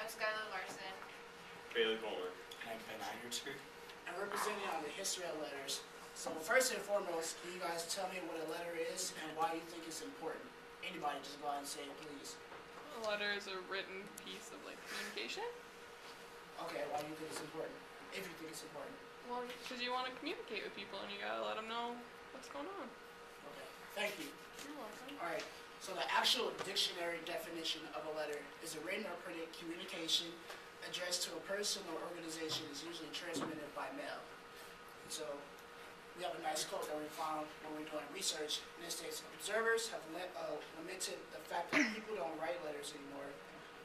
I'm Skylar Larson. Bailey Coleman. And I'm Ben Einertser. And representing on the history of letters. So first and foremost, can you guys tell me what a letter is and why you think it's important? Anybody, just go ahead and say it, please. A letter is a written piece of communication. Okay, why do you think it's important? If you think it's important. Well, because you want to communicate with people and you gotta let them know what's going on. Okay, thank you. You're welcome. All right, so the actual dictionary definition of a letter is a written or printed communication addressed to a person or organization is usually transmitted by mail. So we have a nice quote that we found when we were doing research, and it states, observers have lamented the fact that people don't write letters anymore,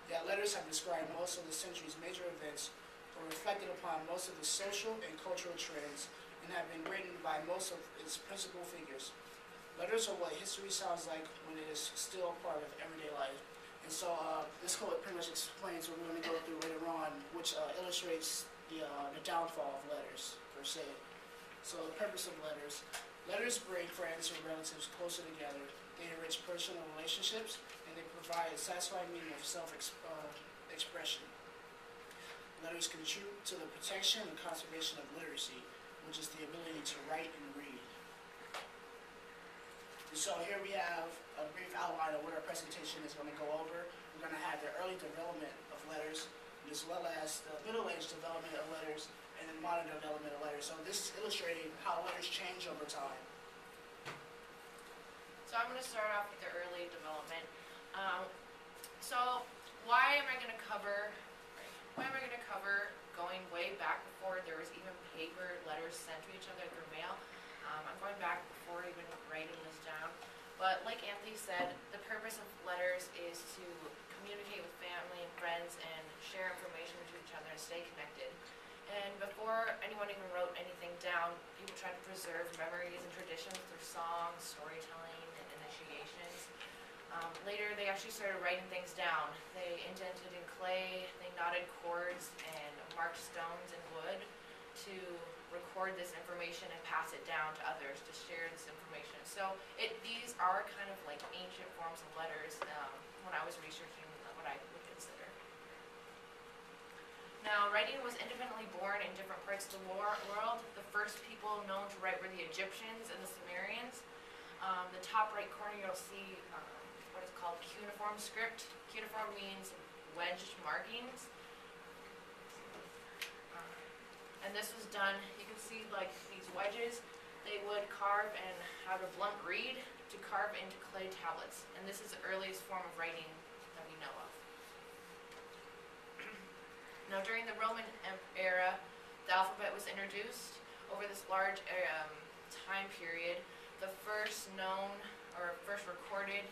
yet letters have described most of the century's major events or reflected upon most of the social and cultural trends and have been written by most of its principal figures. Letters are what history sounds like when it is still a part of everyday life. And so this quote pretty much explains what we're going to go through later on, which illustrates the downfall of letters, per se. So the purpose of letters. Letters bring friends or relatives closer together. They enrich personal relationships, and they provide a satisfying meaning of self-expression. Letters contribute to the protection and conservation of literacy, which is the ability to write and read. So here we have a brief outline of what our presentation is going to go over. We're going to have the early development of letters, as well as the middle-age development of letters, and then modern development of letters. So this is illustrating how letters change over time. So I'm going to start off with the early development. So why am I going to cover going way back before there was even paper letters sent to each other through mail? I'm going back before even writing this down. But like Anthony said, the purpose of letters is to communicate with family and friends and share information to each other and stay connected. And before anyone even wrote anything down, people tried to preserve memories and traditions through songs, storytelling, and initiations. Later, they actually started writing things down. They indented in clay, they knotted cords, and marked stones in wood to record this information and pass it down to others to share this information. So these are kind of like ancient forms of letters when I was researching what I would consider. Now, writing was independently born in different parts of the world. The first people known to write were the Egyptians and the Sumerians. The top right corner, you'll see what is called cuneiform script. Cuneiform means wedged markings. And this was done, you can see like these wedges, they would carve and have a blunt reed to carve into clay tablets. And this is the earliest form of writing that we know of. Now during the Roman era, the alphabet was introduced. Over this large time period, the first known or first recorded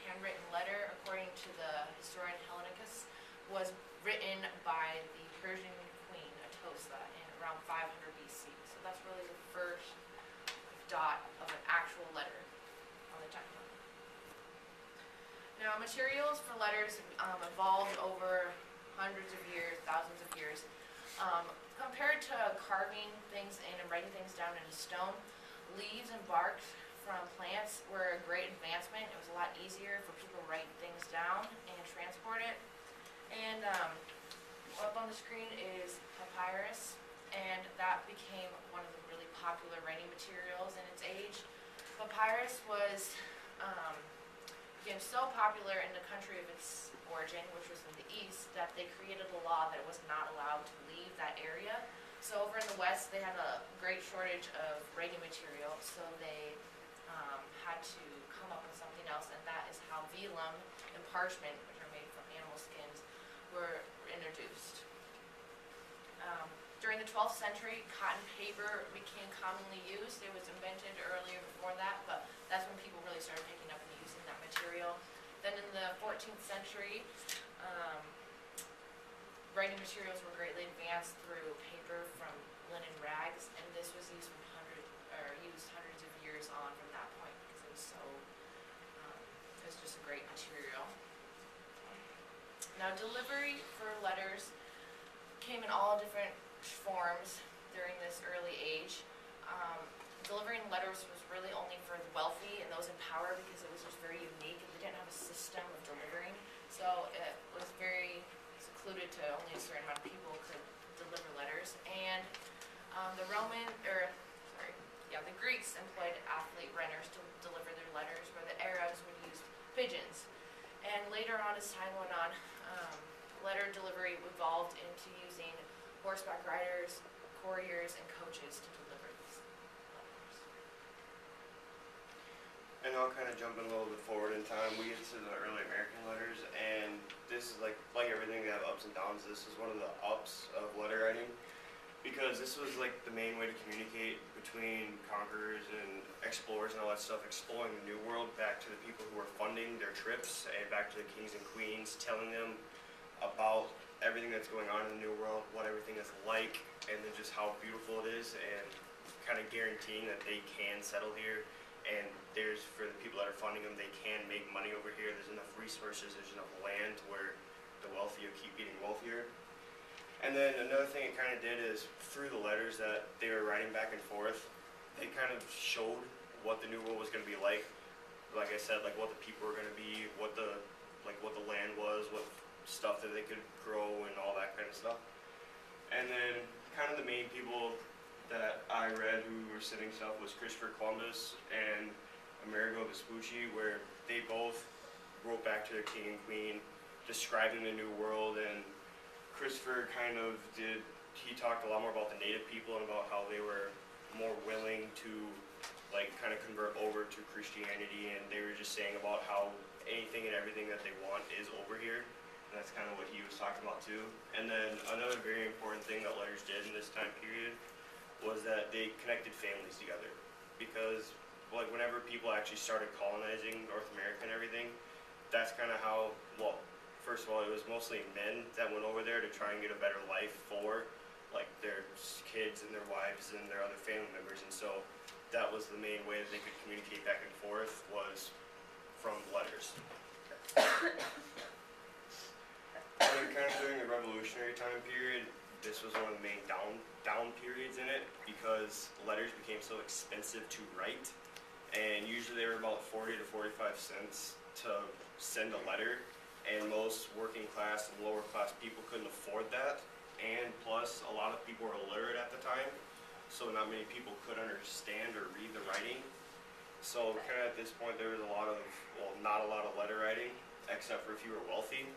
handwritten letter, according to the historian Hellenicus, was written by the Persian queen Atossa in around 500 BC. So that's really the first dot of an actual letter on the timeline. Now, materials for letters evolved over hundreds of years, thousands of years. Compared to carving things in and writing things down in stone, leaves and bark from plants were a great advancement. It was a lot easier for people to write things down and transport it. And up on the screen is papyrus, and that became one of the really popular writing materials in its age. Papyrus became so popular in the country of its origin, which was in the east, that they created a law that it was not allowed to leave that area. So over in the west, they had a great shortage of writing material, so they had to come up with something else, and that is how vellum and parchment, which are made from animal skins, were introduced. During the 12th century, cotton paper became commonly used. It was invented earlier before that, but that's when people really started picking up and using that material. Then in the 14th century, writing materials were greatly advanced through paper from linen rags, and this was used hundreds of years on from that point because it was so it was just a great material. Now, delivery for letters came in all different forms during this early age. Delivering letters was really only for the wealthy and those in power because it was just very unique and they didn't have a system of delivering. So it was very secluded The Greeks employed athlete runners to deliver their letters, where the Arabs would use pigeons. And later on, as time went on, letter delivery evolved into using horseback riders, couriers, and coaches to deliver these letters. And I'll kind of jump in a little bit forward in time. We get to the early American letters, and this is like everything, they have ups and downs. This is one of the ups of letter writing, because this was like the main way to communicate between conquerors and explorers and all that stuff, exploring the New World back to the people who were funding their trips, and back to the kings and queens, telling them about everything that's going on in the New World, what everything is like, and then just how beautiful it is, and kind of guaranteeing that they can settle here. And there's, for the people that are funding them, they can make money over here. There's enough resources, there's enough land where the wealthy will keep getting wealthier. And then another thing it kind of did is, through the letters that they were writing back and forth, they kind of showed what the New World was going to be like. Like I said, like what the people were going to be, what the land was, what stuff that they could grow, and all that kind of stuff. And then kind of the main people that I read who were sending stuff was Christopher Columbus and Amerigo Vespucci, where they both wrote back to their king and queen, describing the New World. And Christopher he talked a lot more about the native people and about how they were more willing to like kind of convert over to Christianity, and they were just saying about how anything and everything that they want is over here. And that's kind of what he was talking about too. And then another very important thing that letters did in this time period was that they connected families together, because like whenever people actually started colonizing North America and everything, that's kind of how, well, first of all, it was mostly men that went over there to try and get a better life for like their kids and their wives and their other family members. And so that was the main way that they could communicate back and forth, was from letters. And then kind of during the Revolutionary time period, this was one of the main down periods in it, because letters became so expensive to write, and usually they were about 40 to 45 cents to send a letter, and most working class and lower class people couldn't afford that. And plus, a lot of people were illiterate at the time, so not many people could understand or read the writing. So kind of at this point, there was not a lot of letter writing, except for if you were wealthy.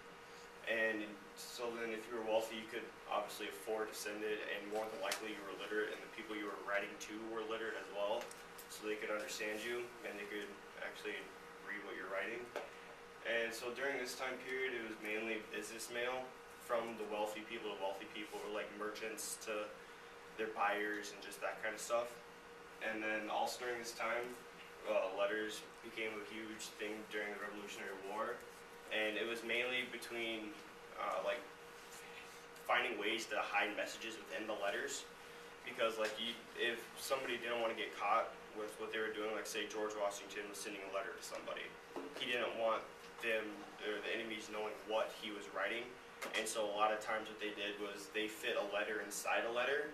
And so then if you were wealthy, you could obviously afford to send it, and more than likely you were literate, and the people you were writing to were literate as well, so they could understand you, and they could actually read what you're writing. And so during this time period, it was mainly business mail from the wealthy people to wealthy people, or like merchants to their buyers and just that kind of stuff. And then also during this time, letters became a huge thing during the Revolutionary War, and it was mainly between like finding ways to hide messages within the letters, because like if somebody didn't want to get caught with what they were doing, like say George Washington was sending a letter to somebody, he didn't want them or the enemies knowing what he was writing. And so a lot of times what they did was they fit a letter inside a letter.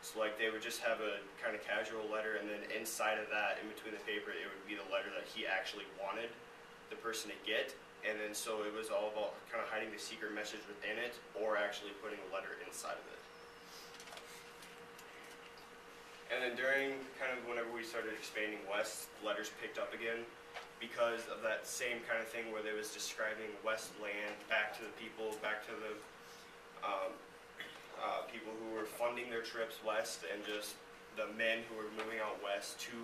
So like they would just have a kind of casual letter, and then inside of that, in between the paper, it would be the letter that he actually wanted the person to get. And then so it was all about kind of hiding the secret message within it, or actually putting a letter inside of it. And then during kind of whenever we started expanding west, letters picked up again, because of that same kind of thing where they was describing West land back to the people, back to the people who were funding their trips west, and just the men who were moving out west to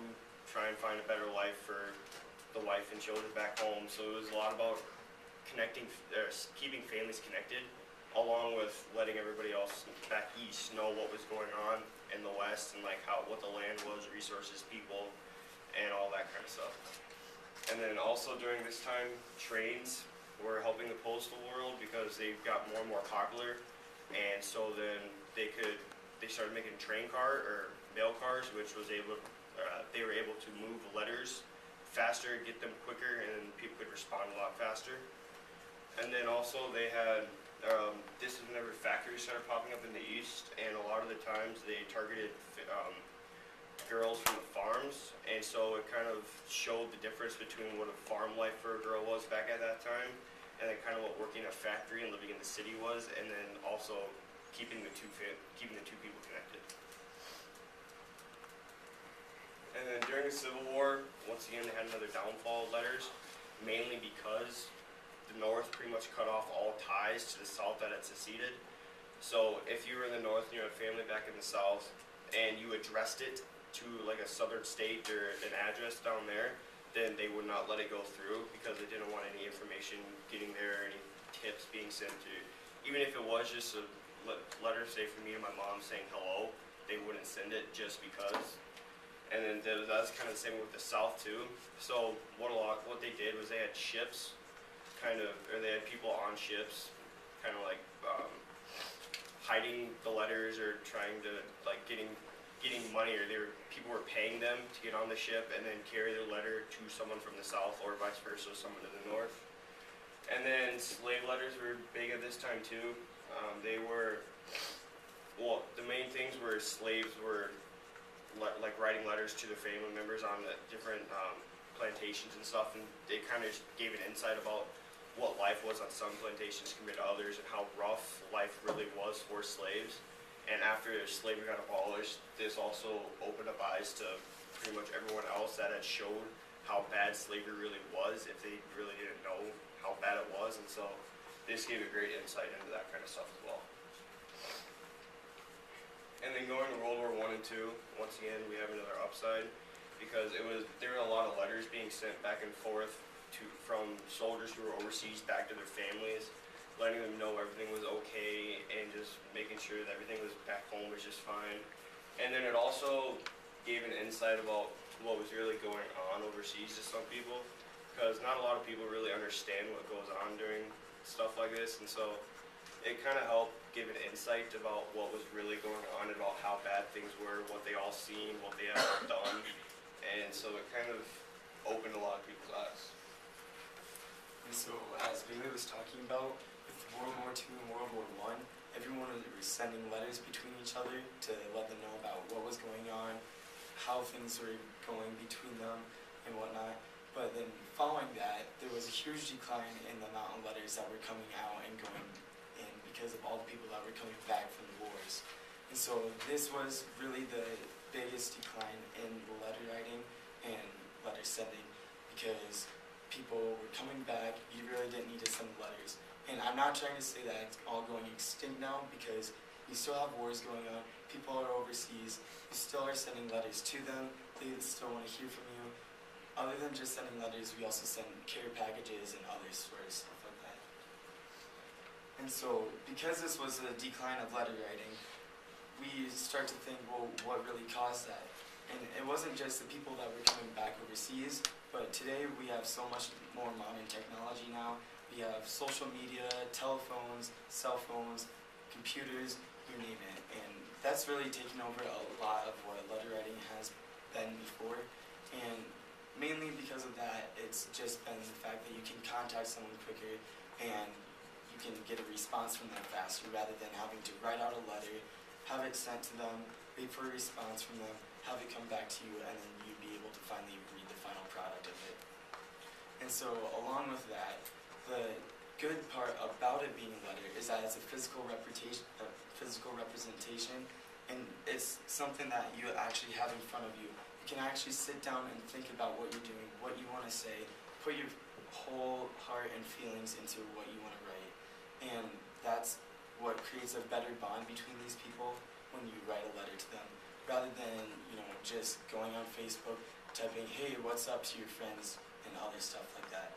try and find a better life for the wife and children back home. So it was a lot about keeping families connected, along with letting everybody else back east know what was going on in the west, and like what the land was, resources, people, and all that kind of stuff. And then also during this time, trains were helping the postal world, because they got more and more popular. And so then they started making mail cars, which was they were able to move letters faster, get them quicker, and people could respond a lot faster. And then also they had, this is whenever factories started popping up in the east, and a lot of the times they targeted girls from the farms, and so it kind of showed the difference between what a farm life for a girl was back at that time, and then kind of what working in a factory and living in the city was, and then also keeping the two people connected. And then during the Civil War, once again, they had another downfall of letters, mainly because the North pretty much cut off all ties to the South that had seceded. So if you were in the North and you had family back in the South, and you addressed it to like a southern state or an address down there, then they would not let it go through because they didn't want any information getting there, any tips being sent to. Even if it was just a letter, say from me and my mom saying hello, they wouldn't send it just because. And then that's kind of the same with the South too. So what they did was they had ships, or they had people on ships, kind of like hiding the letters or trying to like getting money, or people were paying them to get on the ship and then carry their letter to someone from the South or vice versa, someone to the North. And then slave letters were big at this time too. The main things were slaves were like writing letters to their family members on the different plantations and stuff, and they kind of gave an insight about what life was on some plantations compared to others and how rough life really was for slaves. And after slavery got abolished, this also opened up eyes to pretty much everyone else that had showed how bad slavery really was if they really didn't know how bad it was. And so this gave a great insight into that kind of stuff as well. And then going to World War I and II, once again, we have another upside because there were a lot of letters being sent back and forth from soldiers who were overseas back to their families, letting them know everything was okay and just making sure that everything was back home was just fine. And then it also gave an insight about what was really going on overseas to some people, because not a lot of people really understand what goes on during stuff like this, and so it kind of helped give an insight about what was really going on, about how bad things were, what they all seen, what they had all done, and so it kind of opened a lot of people's eyes. And so, as Bailey was talking about, with World War II and World War I, everyone was sending letters between each other to let them know about what was going on, how things were going between them, and whatnot. But then, following that, there was a huge decline in the amount of letters that were coming out and going in because of all the people that were coming back from the wars. And so, this was really the biggest decline in letter writing and letter sending, because people were coming back, you really didn't need to send letters. And I'm not trying to say that it's all going extinct now, because you still have wars going on, people are overseas, you still are sending letters to them, they still want to hear from you. Other than just sending letters, we also send care packages and other sort of stuff like that. And so, because this was a decline of letter writing, we start to think, well, what really caused that? And it wasn't just the people that were coming back overseas, but today we have so much more modern technology now. We have social media, telephones, cell phones, computers, you name it. And that's really taken over a lot of what letter writing has been before. And mainly because of that, it's just been the fact that you can contact someone quicker and you can get a response from them faster, rather than having to write out a letter, have it sent to them, wait for a response from them, have it come back to you, and then you'd be able to finally read the final product of it. And so, along with that, the good part about it being a letter is that it's a physical representation, and it's something that you actually have in front of you. You can actually sit down and think about what you're doing, what you want to say, put your whole heart and feelings into what you want to write. And that's what creates a better bond between these people when you write a letter to them, rather than, just going on Facebook, typing, hey, what's up, to your friends, and other stuff like that.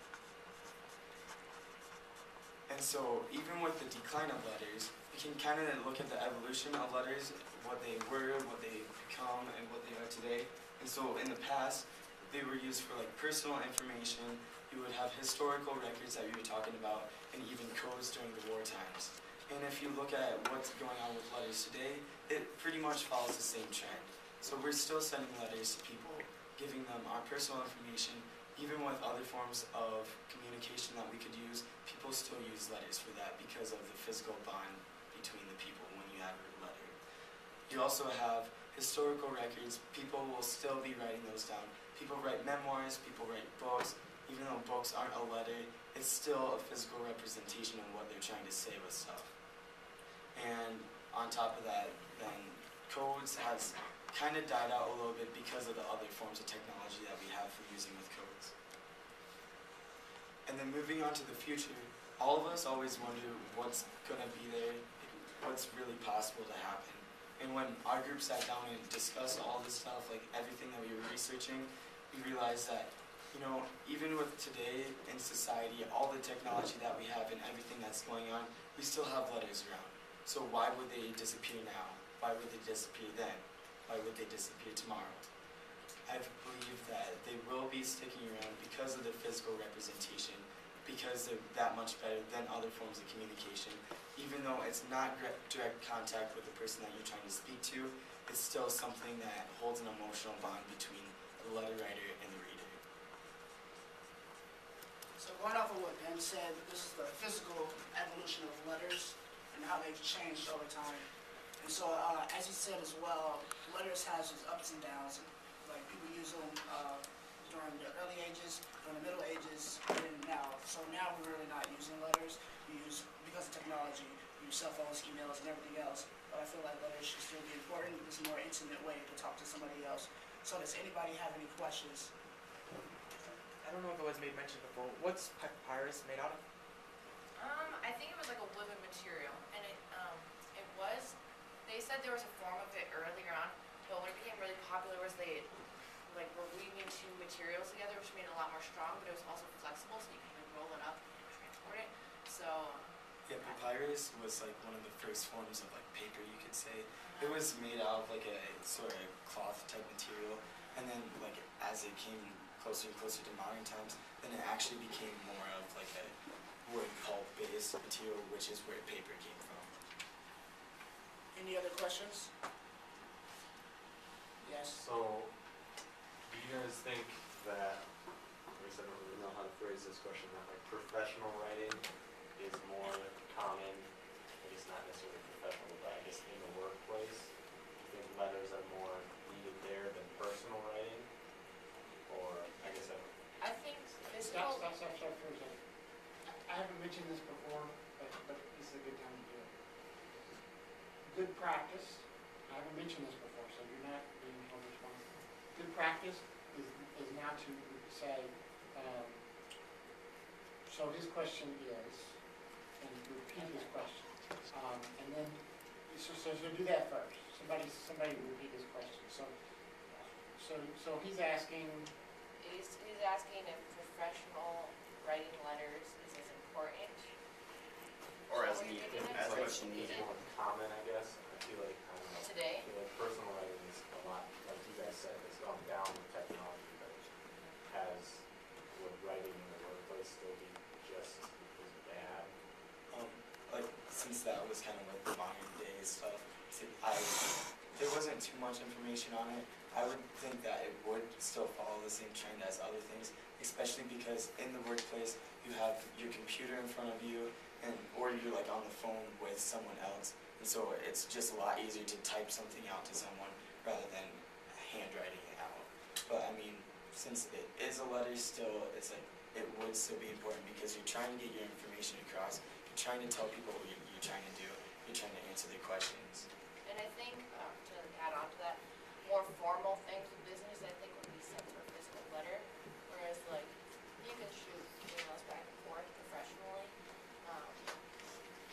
And so, even with the decline of letters, we can kind of look at the evolution of letters, what they were, what they become, and what they are today. And so, in the past, they were used for like personal information. You would have historical records that you were talking about, and even codes during the war times. And if you look at what's going on with letters today, it pretty much follows the same trend. So we're still sending letters to people, giving them our personal information. Even with other forms of communication that we could use, people still use letters for that because of the physical bond between the people when you have a letter. You also have historical records. People will still be writing those down. People write memoirs, people write books. Even though books aren't a letter, it's still a physical representation of what they're trying to say with stuff. And on top of that, then codes has kind of died out a little bit because of the other forms of technology that we have for using with codes. And then moving on to the future, all of us always wonder what's going to be there, what's really possible to happen. And when our group sat down and discussed all this stuff, like everything that we were researching, we realized that, you know, even with today in society, all the technology that we have and everything that's going on, we still have letters around. So why would they disappear now? Why would they disappear then? Why would they disappear tomorrow? I believe that they will be sticking around because of the physical representation, because they're that much better than other forms of communication. Even though it's not direct contact with the person that you're trying to speak to, it's still something that holds an emotional bond between the letter writer and the reader. So going off of what Ben said, this is the physical evolution of letters and how they've changed over time. And so, as he said as well, letters has its ups and downs. Like people use them during the early ages, during the Middle Ages, and now. So now we're really not using letters. We use, because of technology, we use cell phones, emails, and everything else. But I feel like letters should still be important. It's a more intimate way to talk to somebody else. So does anybody have any questions? I don't know if it was made mention before. What's papyrus made out of? I think it was like a woven material, and it was, they said there was a form of it earlier on, but when it became really popular was they, like, were weaving two materials together, which made it a lot more strong, but it was also flexible, so you can like roll it up and transport it, so. Yeah, papyrus was like one of the first forms of like paper, you could say. It was made out of like a sort of cloth type material, and then like as it came closer and closer to modern times, then it actually became more of like a wood pulp based material, which is where paper came from. Any other questions? Yes. So, do you guys think that, I guess I don't really know how to phrase this question, that like professional writing is more common, I guess not necessarily professional, but I guess in the workplace? Do you think letters are more needed there than personal writing? Or, I guess I think Stop physical, for a second. I haven't mentioned this before, but this is a good time to do it. Good practice, I haven't mentioned this before, so you're not being held responsible. Good practice is now to say, so his question is, and repeat his question. And then, so do that first. Somebody repeat his question. So he's asking, he's asking if professional writing letters is as important. Or as What were you needed, getting at? as it's like much needed. more common, I guess. I feel like, I don't know. Today? I feel like personal writing is a lot, like you guys said, it's gone down with technology, but would writing in the workplace still be just as bad? Like since that was kind of like the modern day stuff, there wasn't too much information on it. I would think that it would still follow the same trend as other things, especially because in the workplace you have your computer in front of you, or you're like on the phone with someone else, and so it's just a lot easier to type something out to someone rather than handwriting it out. But I mean, since it is a letter still, it's like it would still be important because you're trying to get your information across, you're trying to tell people what you're trying to do, you're trying to answer their questions. And I think, to add on to that, more formal things in business, I think would be sent to a physical letter, whereas like, you can shoot emails back and forth professionally,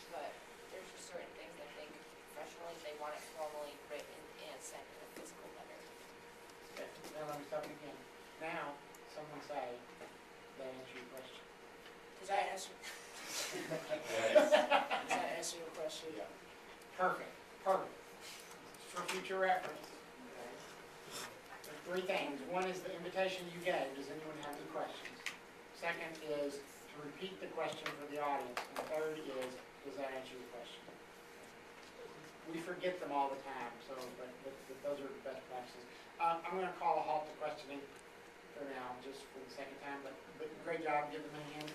but there's just certain things I think professionally, they want it formally written and sent in a physical letter. now let me stop you again. Now, someone say, that answer your question. Does that answer? Yes. Does that answer your question? Yeah. Perfect. For future reference. Okay. There are three things. One is the invitation you gave. Does anyone have any questions? Second is to repeat the question for the audience. And third is, does that answer your question? We forget them all the time, so but those are the best practices. I'm going to call a halt to questioning for now, just for the second time. But great job. Give them a hand.